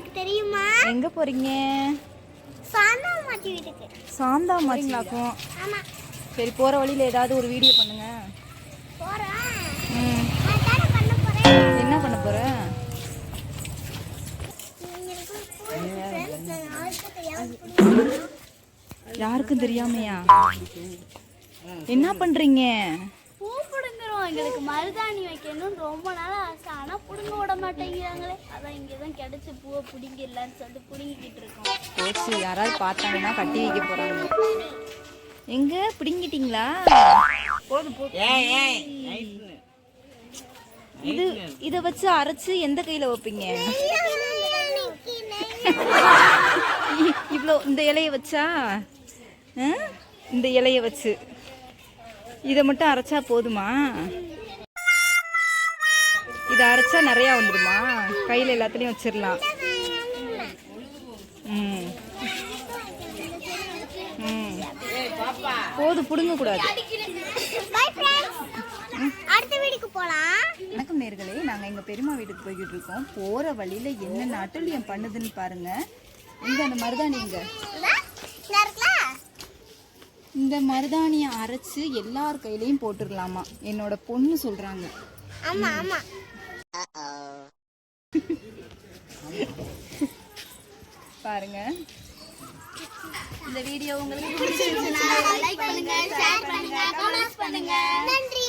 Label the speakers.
Speaker 1: உனக்கு தெரியுமா?
Speaker 2: எங்க போறீங்க?
Speaker 1: சாந்தாமாச்சி வீட்டுக்கு.
Speaker 2: சாந்தாமாச்சிங்களாக்கும்.
Speaker 1: ஆமா.
Speaker 2: சரி, போற வழியில ஏதாவது ஒரு வீடியோ பண்ணுங்க.
Speaker 1: போறேன்.
Speaker 2: நான்
Speaker 1: பண்ண போறேன்.
Speaker 2: என்ன பண்ண போற? யாருக்கும் தெரியாமையா? என்ன பண்றீங்க?
Speaker 1: பூ புடுங்குறோம். எங்களுக்கு மருதாணி வைக்கணும்னு ரொம்ப நாள் ஆசை. ஆனா புடுங்க விட மாட்டேங்கிறாங்களே. அதான் இங்கதான் கிடைச்ச பூவை புடிங்கிடலான்னு சொல்லிட்டு புடுங்கிக்கிட்டு இருக்கோம்.
Speaker 2: போச்சு, யாராவது பார்த்தாங்கன்னா கட்டி வைக்க போறாங்க. எங்க பிடிங்கிட்டீங்களா? இத வச்சு அரைச்சு எந்த கையில வைப்பீங்க? இவ்வளோ இந்த இலைய வச்சா, இந்த இலைய வச்சு இதை மட்டும் அரைச்சா போதுமா? இதை அரைச்சா நிறைய வந்துடுமா? கையில் எல்லாத்துலேயும் வச்சிடலாம். போதும், புடுங்க கூடாது.
Speaker 1: அடுத்த வீட்டுக்கு போலாம்.
Speaker 2: வணக்கம் நேர்களே, நாங்கள் எங்கள் பெரியம்மா வீட்டுக்கு போய்கிட்டு இருக்கோம். போகிற வழியில் என்னென்ன அட்டூழியம் பண்ணுதுன்னு பாருங்க. இங்கே அந்த மருதாணி, இந்த மருதாணியை அரைச்சு எல்லார் கையிலையும் போட்டுடலாமா என்னோட பொண்ணு சொல்றாங்க.
Speaker 1: ஆமா ஆமா.
Speaker 2: பாருங்க, இந்த வீடியோ உங்களுக்கு
Speaker 1: பிடிச்சிருந்தா லைக் பண்ணுங்க, ஷேர் பண்ணுங்க, கமெண்ட் பண்ணுங்க. நன்றி.